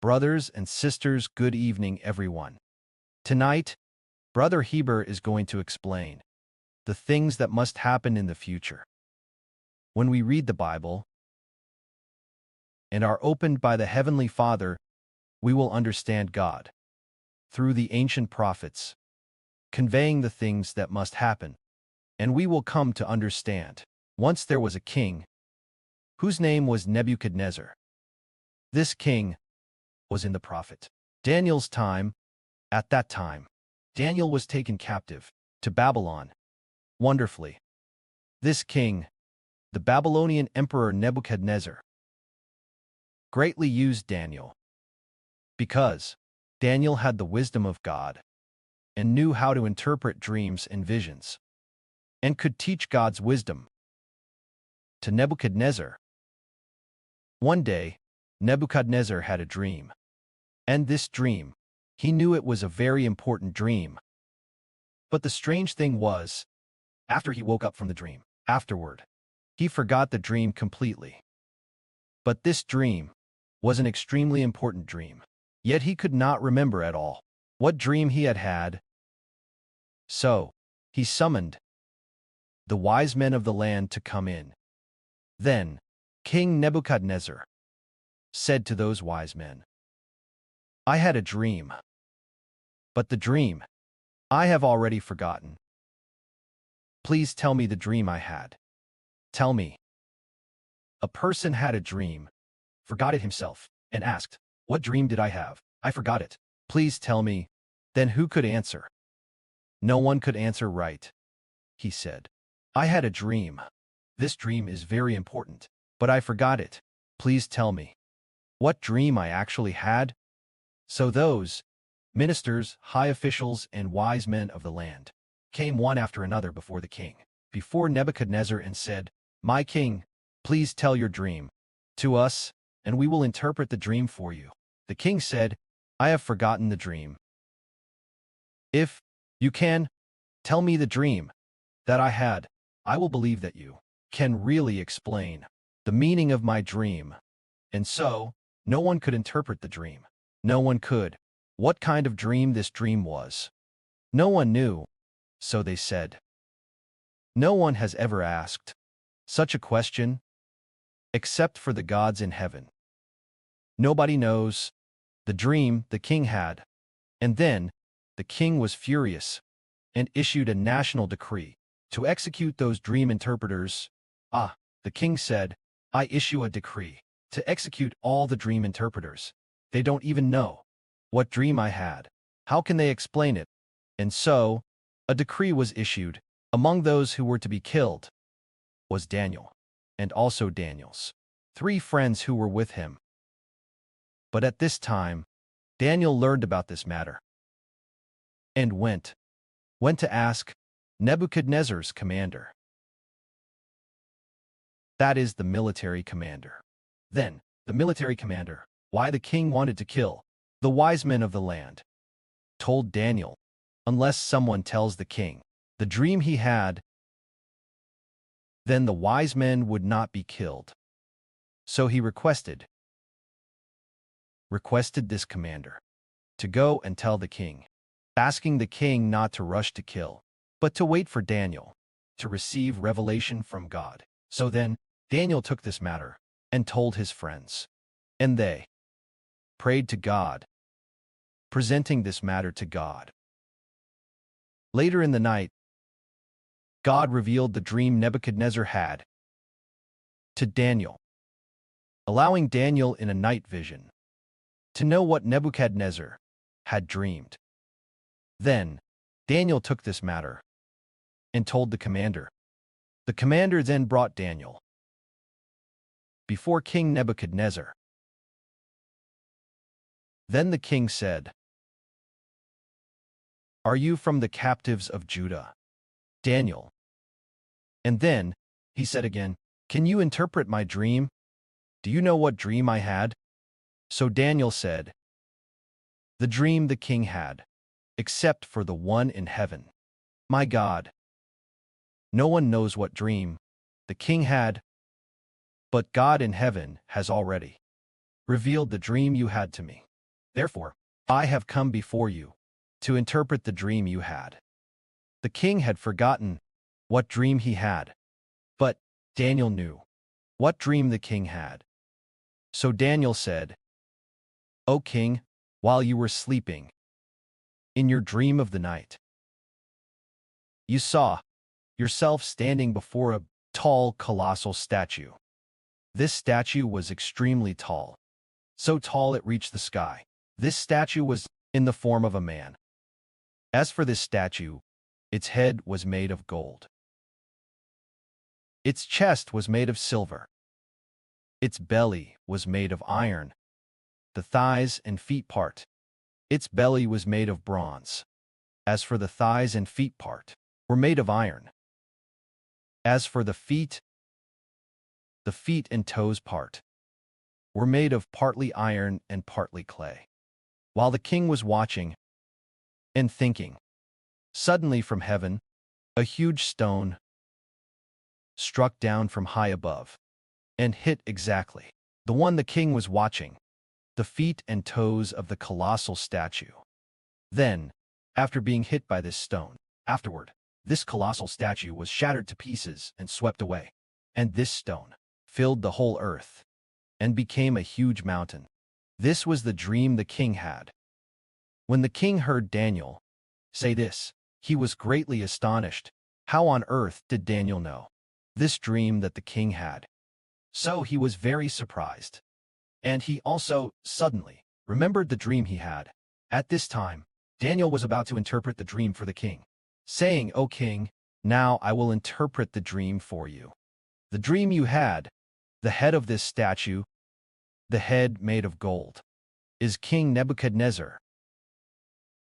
Brothers and sisters, good evening, everyone. Tonight, Brother Heber is going to explain the things that must happen in the future. When we read the Bible and are opened by the Heavenly Father, we will understand God through the ancient prophets, conveying the things that must happen, and we will come to understand. Once there was a king whose name was Nebuchadnezzar. This king was in the prophet Daniel's time. At that time, Daniel was taken captive to Babylon. Wonderfully, this king, the Babylonian emperor Nebuchadnezzar, greatly used Daniel because Daniel had the wisdom of God and knew how to interpret dreams and visions and could teach God's wisdom to Nebuchadnezzar. One day, Nebuchadnezzar had a dream. And this dream, he knew it was a very important dream. But the strange thing was, after he woke up from the dream, afterward, he forgot the dream completely. But this dream was an extremely important dream. Yet he could not remember at all what dream he had had. So, he summoned the wise men of the land to come in. Then, King Nebuchadnezzar said to those wise men, I had a dream, but the dream I have already forgotten. Please tell me the dream I had. Tell me. A person had a dream, forgot it himself, and asked, What dream did I have? I forgot it. Please tell me. Then who could answer? No one could answer right. He said, I had a dream. This dream is very important, but I forgot it. Please tell me what dream I actually had. So those ministers, high officials, and wise men of the land came one after another before the king, before Nebuchadnezzar, and said, My king, please tell your dream to us, and we will interpret the dream for you. The king said, I have forgotten the dream. If you can tell me the dream that I had, I will believe that you can really explain the meaning of my dream. And so, no one could interpret the dream. No one could. What kind of dream this dream was? No one knew. So they said, No one has ever asked such a question, except for the gods in heaven. Nobody knows the dream the king had. And then, the king was furious and issued a national decree to execute those dream interpreters. The king said, I issue a decree to execute all the dream interpreters. They don't even know what dream I had. How can they explain it? And so, a decree was issued. Among those who were to be killed was Daniel, and also Daniel's 3 friends who were with him. But at this time, Daniel learned about this matter and went to ask Nebuchadnezzar's commander. That is the military commander. Then, the military commander, why the king wanted to kill the wise men of the land, told Daniel, unless someone tells the king the dream he had, then the wise men would not be killed. So he requested this commander to go and tell the king, asking the king not to rush to kill, but to wait for Daniel to receive revelation from God. So then, Daniel took this matter and told his friends, and they prayed to God, presenting this matter to God. Later in the night, God revealed the dream Nebuchadnezzar had to Daniel, allowing Daniel in a night vision to know what Nebuchadnezzar had dreamed. Then, Daniel took this matter and told the commander. The commander then brought Daniel before King Nebuchadnezzar. Then the king said, Are you from the captives of Judah, Daniel? And then he said again, Can you interpret my dream? Do you know what dream I had? So Daniel said, The dream the king had, except for the one in heaven. My God, no one knows what dream the king had, but God in heaven has already revealed the dream you had to me. Therefore, I have come before you to interpret the dream you had. The king had forgotten what dream he had, but Daniel knew what dream the king had. So Daniel said, O king, while you were sleeping, in your dream of the night, you saw yourself standing before a tall, colossal statue. This statue was extremely tall, so tall it reached the sky. This statue was in the form of a man. As for this statue, its head was made of gold. Its chest was made of silver. Its belly was made of iron. The thighs and feet part, its belly was made of bronze. As for the thighs and feet part, were made of iron. As for the feet and toes part, were made of partly iron and partly clay. While the king was watching and thinking, suddenly from heaven, a huge stone struck down from high above and hit exactly the one the king was watching, the feet and toes of the colossal statue. Then, after being hit by this stone, afterward, this colossal statue was shattered to pieces and swept away, and this stone filled the whole earth and became a huge mountain. This was the dream the king had. When the king heard Daniel say this, he was greatly astonished. How on earth did Daniel know this dream that the king had? So he was very surprised. And he also, suddenly, remembered the dream he had. At this time, Daniel was about to interpret the dream for the king, saying, O king, now I will interpret the dream for you. The dream you had, the head of this statue, the head made of gold, is King Nebuchadnezzar,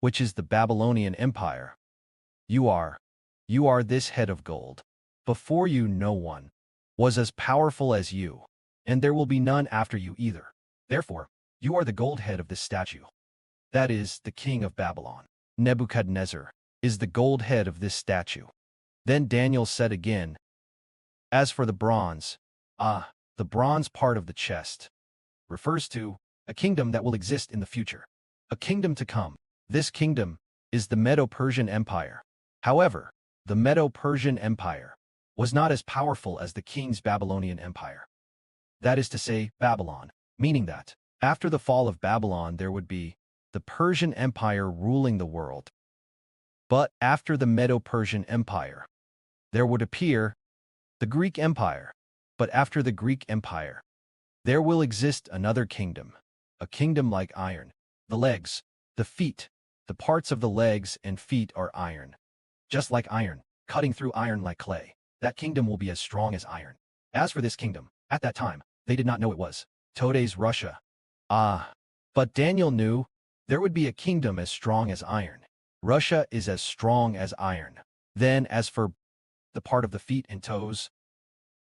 which is the Babylonian Empire. You are this head of gold. Before you no one was as powerful as you, and there will be none after you either. Therefore, you are the gold head of this statue. That is, the king of Babylon. Nebuchadnezzar is the gold head of this statue. Then Daniel said again, as for the bronze, the bronze part of the chest refers to a kingdom that will exist in the future, a kingdom to come. This kingdom is the Medo-Persian Empire. However, the Medo-Persian Empire was not as powerful as the king's Babylonian Empire. That is to say, Babylon, meaning that after the fall of Babylon there would be the Persian Empire ruling the world. But after the Medo-Persian Empire, there would appear the Greek Empire. But after the Greek Empire, there will exist another kingdom, a kingdom like iron. The legs, the feet, the parts of the legs and feet are iron. Just like iron, cutting through iron like clay, that kingdom will be as strong as iron. As for this kingdom, at that time, they did not know it was today's Russia. But Daniel knew there would be a kingdom as strong as iron. Russia is as strong as iron. Then as for the part of the feet and toes,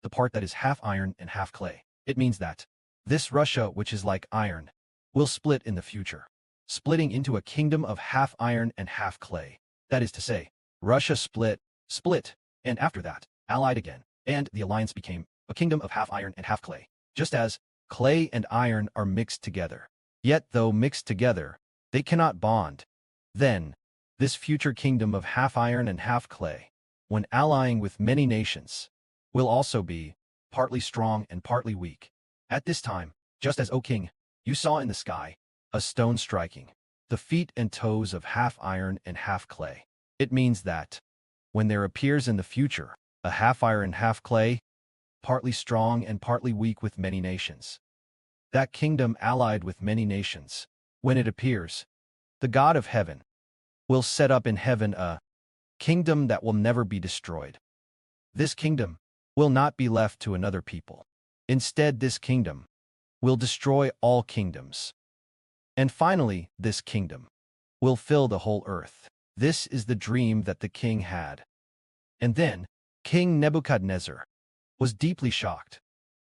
the part that is half iron and half clay, it means that this Russia, which is like iron, will split in the future, splitting into a kingdom of half iron and half clay. That is to say, Russia split, and after that, allied again, and the alliance became a kingdom of half iron and half clay, just as clay and iron are mixed together. Yet though mixed together, they cannot bond. Then, this future kingdom of half iron and half clay, when allying with many nations, will also be partly strong and partly weak. At this time, just as, O king, you saw in the sky a stone striking the feet and toes of half iron and half clay. It means that when there appears in the future a half iron, half clay, partly strong and partly weak with many nations, that kingdom allied with many nations, when it appears, the God of heaven will set up in heaven a kingdom that will never be destroyed. This kingdom will not be left to another people. Instead, this kingdom will destroy all kingdoms. And finally, this kingdom will fill the whole earth. This is the dream that the king had. And then, King Nebuchadnezzar was deeply shocked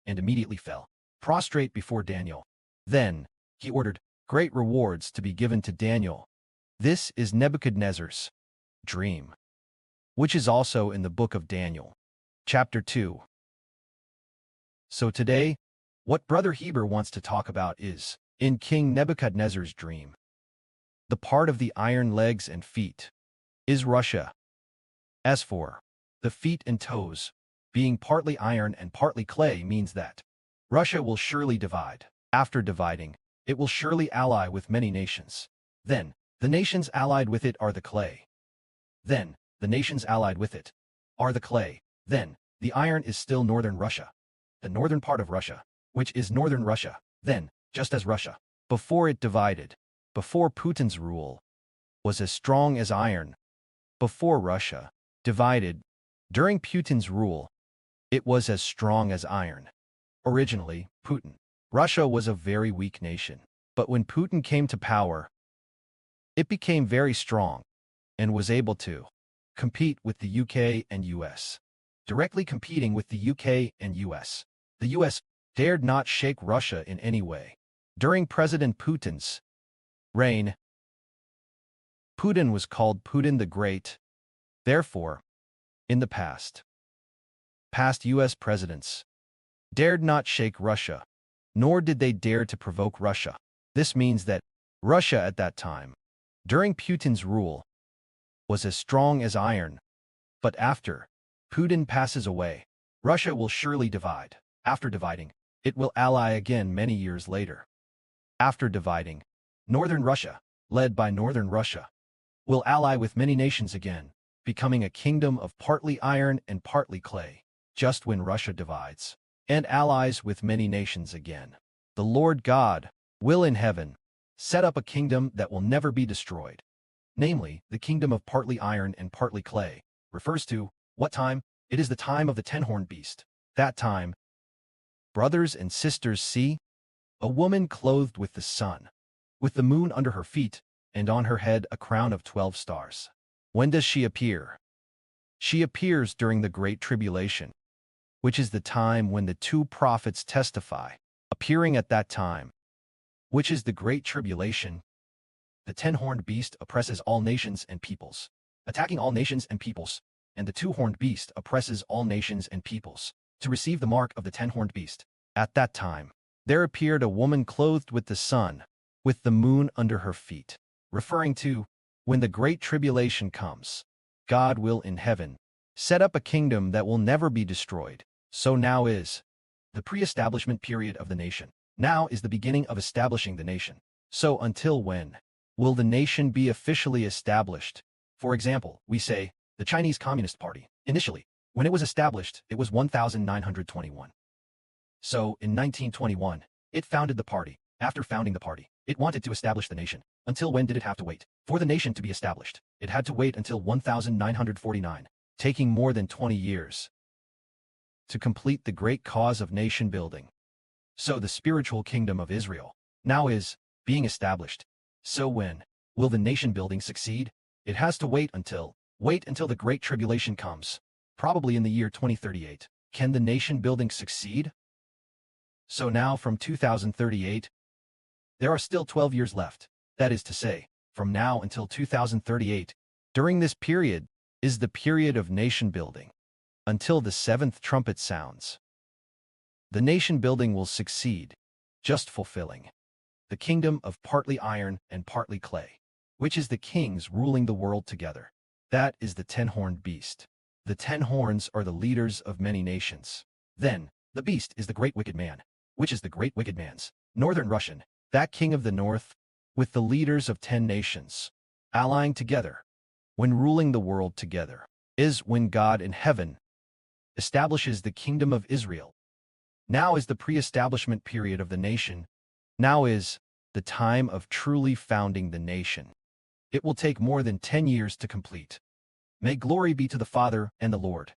and immediately fell prostrate before Daniel. Then, he ordered great rewards to be given to Daniel. This is Nebuchadnezzar's dream, which is also in the book of Daniel, chapter 2. So today, what Brother Heber wants to talk about is In King Nebuchadnezzar's dream, the part of the iron legs and feet is Russia. As for the feet and toes, being partly iron and partly clay means that Russia will surely divide. After dividing, it will surely ally with many nations. Then, the nations allied with it are the clay. Then, the nations allied with it are the clay. Then, the iron is still northern Russia. The northern part of Russia, which is northern Russia. Then, just as Russia, before it divided, before Putin's rule, was as strong as iron. Before Russia divided, during Putin's rule, it was as strong as iron. Originally, Russia was a very weak nation. But when Putin came to power, it became very strong and was able to compete with the UK and US. Directly competing with the UK and US. The US dared not shake Russia in any way. During President Putin's reign, Putin was called Putin the Great. Therefore, in the past US presidents dared not shake Russia, nor did they dare to provoke Russia. This means that Russia at that time, during Putin's rule, was as strong as iron. But after Putin passes away, Russia will surely divide. After dividing, it will ally again many years later. After dividing, northern Russia, led by northern Russia, will ally with many nations again, becoming a kingdom of partly iron and partly clay, just when Russia divides, and allies with many nations again. The Lord God will in heaven set up a kingdom that will never be destroyed. Namely, the kingdom of partly iron and partly clay refers to what time? It is the time of the ten-horned beast. That time, brothers and sisters, see a woman clothed with the sun, with the moon under her feet, and on her head a crown of 12 stars. When does she appear? She appears during the Great Tribulation, which is the time when the two prophets testify, appearing at that time, which is the Great Tribulation. The ten-horned beast oppresses all nations and peoples, attacking all nations and peoples, and the two-horned beast oppresses all nations and peoples, to receive the mark of the ten-horned beast. At that time, there appeared a woman clothed with the sun, with the moon under her feet, referring to when the Great Tribulation comes. God will in heaven set up a kingdom that will never be destroyed. So now is the pre-establishment period of the nation. Now is the beginning of establishing the nation. So until when will the nation be officially established? For example, we say, the Chinese Communist Party. Initially, when it was established, it was 1921. So, in 1921, it founded the party. After founding the party, it wanted to establish the nation. Until when did it have to wait? For the nation to be established, it had to wait until 1949, taking more than 20 years to complete the great cause of nation building. So the spiritual kingdom of Israel now is being established. So when will the nation building succeed? It has to wait until the Great Tribulation comes, probably in the year 2038. Can the nation building succeed? So now from 2038, there are still 12 years left. That is to say, from now until 2038, during this period is the period of nation building, until the seventh trumpet sounds. The nation building will succeed, just fulfilling the kingdom of partly iron and partly clay, which is the kings ruling the world together. That is the ten-horned beast. The 10 horns are the leaders of many nations. Then, the beast is the great wicked man, which is the great wicked man's northern Russian, that king of the north, with the leaders of 10 nations, allying together, when ruling the world together, is when God in heaven establishes the kingdom of Israel. Now is the pre-establishment period of the nation. Now is the time of truly founding the nation. It will take more than 10 years to complete. May glory be to the Father and the Lord,